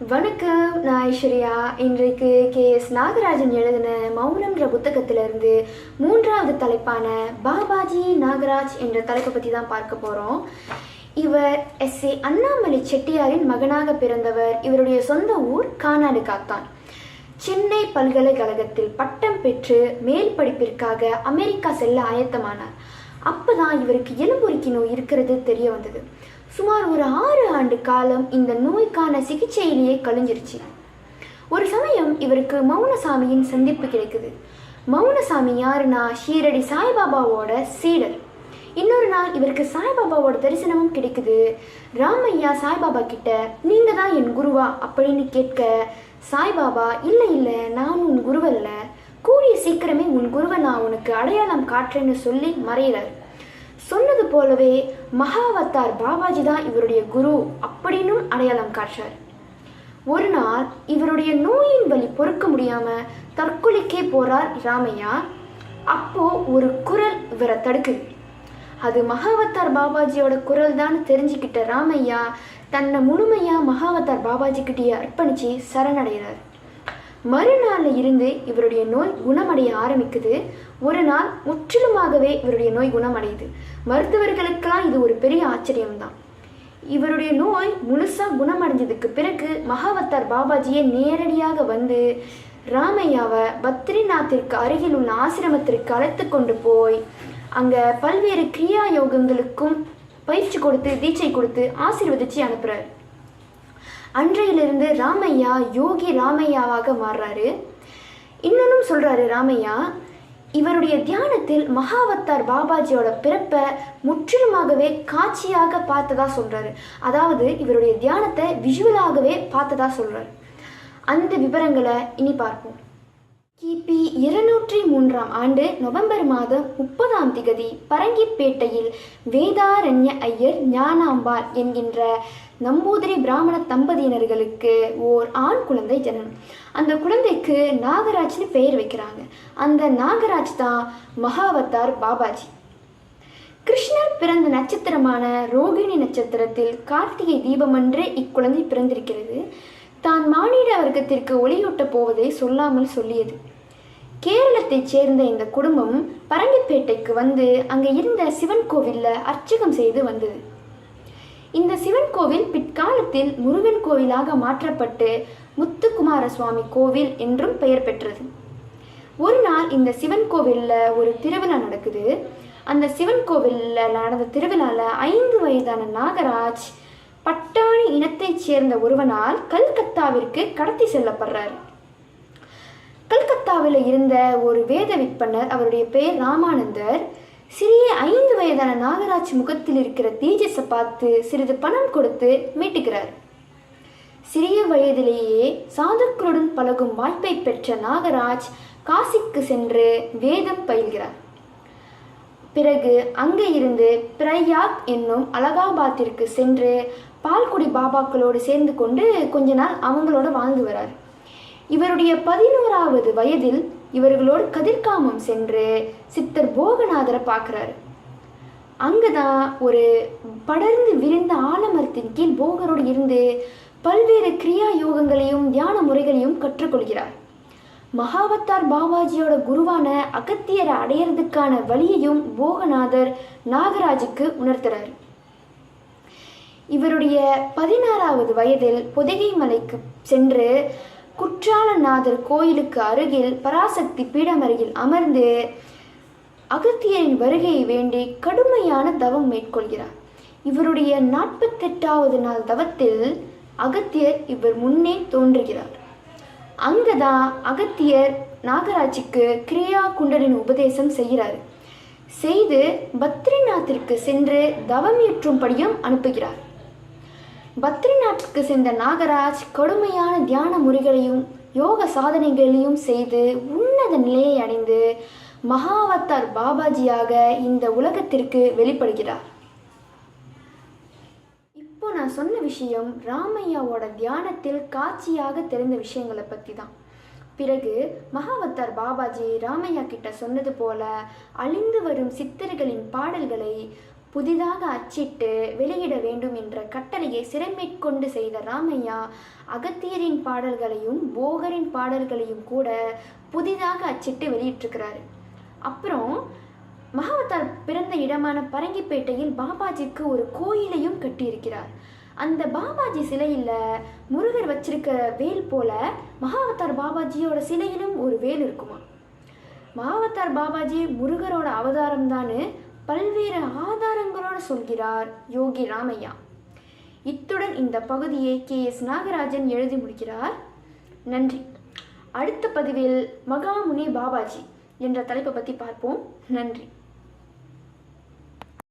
வணக்கம், நான் ஐஸ்வர்யா. இன்றைக்கு KS நாகராஜன் எழுதின மௌனம்ன்ற புத்தகத்திலிருந்து 3வது தலைப்பான பாபாஜி நாகராஜ் என்ற தலைப்பை பற்றி தான் பார்க்க போகிறோம். இவர் SA அண்ணாமலை செட்டியாரின் மகனாக பிறந்தவர். இவருடைய சொந்த ஊர் கானாடு காத்தான். சென்னை பல்கலைக்கழகத்தில் பட்டம் பெற்று மேல் படிப்பிற்காக அமெரிக்கா செல்ல ஆயத்தமானார். அப்போதான் இவருக்கு எலும்புருக்கி நோய் இருக்கிறது தெரிய வந்தது. சுமார் ஒரு 6 ஆண்டு காலம் இந்த நோய்க்கான சிகிச்சையிலேயே கழிஞ்சிருச்சு. ஒரு சமயம் இவருக்கு மௌனசாமியின் சந்திப்பு கிடைக்குது. மௌனசாமி யாருன்னா ஷீரடி சாய்பாபாவோட சீடர். இன்னொரு நாள் இவருக்கு சாய்பாபாவோட தரிசனமும் கிடைக்குது. ராமையா சாய்பாபா கிட்ட நீங்க தான் என் குருவா அப்படின்னு கேட்க, சாய்பாபா இல்லை நான் உன் குருவல்ல, கூடிய சீக்கிரமே உன் குருவை நான் உனக்கு அடையாளம் காட்டுறேன்னு சொல்லி மறையிறார். சொன்னது போலவே மகாவதார் பாபாஜி தான் இவருடைய குரு அப்படின்னும் அடையாளம் காட்டுறார். ஒரு நாள் இவருடைய நோயின் வலி பொறுக்க முடியாம தற்கொலைக்கே போறார் ராமையா. அப்போ ஒரு குரல் இவரை தடுக்குது. அது மகாவதார் பாபாஜியோட குரல் தான் தெரிஞ்சுக்கிட்ட ராமையா தன்னை முழுமையா மகாவதார் பாபாஜி கிட்டேயே அர்ப்பணிச்சு சரணடைகிறார். மறுநாளில் இருந்து இவருடைய நோய் குணமடைய ஆரம்பிக்குது. ஒரு நாள் முற்றிலுமாகவே இவருடைய நோய் குணமடையுது. மருத்துவர்களுக்கெல்லாம் இது ஒரு பெரிய ஆச்சரியம்தான். இவருடைய நோய் முழுசாக குணமடைஞ்சதுக்கு பிறகு மகாவதார் பாபாஜியை நேரடியாக வந்து ராமையாவை பத்ரிநாத்திற்கு அருகில் உள்ள ஆசிரமத்திற்கு அழைத்து கொண்டு போய் அங்கே பல்வேறு கிரியா யோகங்களுக்கும் பயிற்சி கொடுத்து தீட்சை கொடுத்து ஆசீர்வதிச்சு அனுப்புகிறார். அன்றையிலிருந்து ராமையா யோகி ராமையாவாக மாறுறாரு. இன்னொன்னும் சொல்றாரு ராமையா, இவருடைய தியானத்தில் மகாவதார் பாபாஜியோட பிறப்பை முற்றிலுமாகவே காட்சியாக பார்த்ததா சொல்றாரு. அதாவது இவருடைய தியானத்தை விஷுவலாகவே பார்த்ததா சொல்றாரு. அந்த விவரங்களை இனி பார்ப்போம். கிபி 203ஆம் ஆண்டு நவம்பர் மாதம் 30ஆம் திகதி பரங்கிப்பேட்டையில் வேதாரண்ய ஐயர் ஞானாம்பாள் என்கின்ற நம்பூதிரி பிராமண தம்பதியினர்களுக்கு ஓர் ஆண் குழந்தை ஜனனம். அந்த குழந்தைக்கு நாகராஜ்னு பெயர் வைக்கிறாங்க. அந்த நாகராஜ் தான் மகாவதார் பாபாஜி. கிருஷ்ணர் பிறந்த நட்சத்திரமான ரோகிணி நட்சத்திரத்தில் கார்த்திகை தீபமன்றே இக்குழந்தை பிறந்திருக்கிறது. தான் மானிட வர்க்கத்திற்கு ஒளியூட்டப் போவதை சொல்லாமல் சொல்லியது. கேரளத்தைச் சேர்ந்த இந்த குடும்பம் பரங்கிப்பேட்டைக்கு வந்து அங்கே இருந்த சிவன் கோவிலில் அர்ச்சகம் செய்து வந்தது. இந்த சிவன் கோவில் பிற்காலத்தில் முருகன் கோவிலாக மாற்றப்பட்டு முத்துக்குமார சுவாமி கோவில் என்றும் பெயர் பெற்றது. ஒரு நாள் இந்த சிவன் கோவிலில் ஒரு திருவிழா நடக்குது. அந்த சிவன் கோவிலில் நடந்த திருவிழாவில் 5 வயதான நாகராஜ் பட்டாணி இனத்தைச் சேர்ந்த ஒருவனால் கல்கத்தாவிற்கு கடத்தி செல்லப்படுறார். கல்கத்தாவில் இருந்த ஒரு வேத விற்பனர், அவருடைய பெயர் ராமானந்தர், சிறிய 5 வயதான நாகராஜ் முகத்தில் இருக்கிற தேஜஸை பார்த்து சிறிது பணம் கொடுத்து மீட்டுக்கிறார். சிறிய வயதிலேயே சாதுக்களுடன் பழகும் வாய்ப்பை பெற்ற நாகராஜ் காசிக்கு சென்று வேதம் பயில்கிறார். பிறகு அங்கே இருந்து பிரயாக் என்னும் அலகாபாத்திற்கு சென்று பால்குடி பாபாக்களோடு சேர்ந்து கொண்டு கொஞ்ச நாள் அவங்களோட வாழ்ந்து வரார். இவருடைய 11வது வயதில் இவர்களோடு கதிர்காமம் சென்று சித்தர் போகநாதரை பார்க்குறாரு. அங்கதான் ஒரு படர்ந்து விரிந்த ஆலமரத்தின் கீழ் போகரோடு இருந்து பல்வேறு கிரியா யோகங்களையும் தியான முறைகளையும் கற்றுக்கொள்கிறார். மகாவதார் பாபாஜியோட குருவான அகத்தியரை அடையிறதுக்கான வழியையும் போகநாதர் நாகராஜுக்கு உணர்த்துறார். இவருடைய 16வது வயதில் பொதிகை மலைக்கு சென்று குற்றாலநாதர் கோயிலுக்கு அருகில் பராசக்தி பீடம் அருகில் அமர்ந்து அகத்தியரின் வருகையை வேண்டி கடுமையான தவம் மேற்கொள்கிறார். இவருடைய 48வது நாள் தவத்தில் அகத்தியர் இவர் முன்னே தோன்றுகிறார். அங்கதான் அகத்தியர் நாகராஜுக்கு கிரியா குண்டலின் உபதேசம் செய்கிறார். செய்து பத்ரிநாத்திற்கு சென்று தவம் ஏற்றும்படியும் அனுப்புகிறார். பத்ரிநாத்துக்கு சென்ற நாகராஜ் கடுமையான தியான முறைகளையும் யோக சாதனைகளையும் செய்து உன்னத நிலையை அடைந்து மகாவதார் பாபாஜியாக இந்த உலகத்திற்கு வெளிப்படுகிறார். இப்போ நான் சொன்ன விஷயம் ராமையாவோட தியானத்தில் காட்சியாக தெரிந்த விஷயங்களை பற்றி தான். பிறகு மகாவதார் பாபாஜி ராமையா கிட்ட சொன்னது போல அழிந்து வரும் சித்தர்களின் பாடல்களை புதிதாக அச்சிட்டு வெளியிட வேண்டும் என்ற கட்டளையை சிறைமேற்கொண்டு செய்த ராமையா அகத்தியரின் பாடல்களையும் போகரின் பாடல்களையும் கூட புதிதாக அச்சிட்டு வெளியிட்டிருக்கிறாரு. அப்புறம் மகாவதார் பிறந்த இடமான பரங்கிப்பேட்டையில் பாபாஜிக்கு ஒரு கோயிலையும் கட்டியிருக்கிறார். அந்த பாபாஜி சிலையில் முருகர் வச்சிருக்க வேல் போல மகாவதார் பாபாஜியோட சிலையிலும் ஒரு வேல் இருக்குமா. மகாவதார் பாபாஜி முருகரோட அவதாரம் தான் பல்வேறு ஆதாரங்களோடு சொல்கிறார் யோகி ராமையா. இத்துடன் இந்த பகுதியை KS நாகராஜன் எழுதி முடிக்கிறார். நன்றி. அடுத்த பதிவில் மகாமுனி பாபாஜி என்ற தலைப்பை பற்றி பார்ப்போம். நன்றி.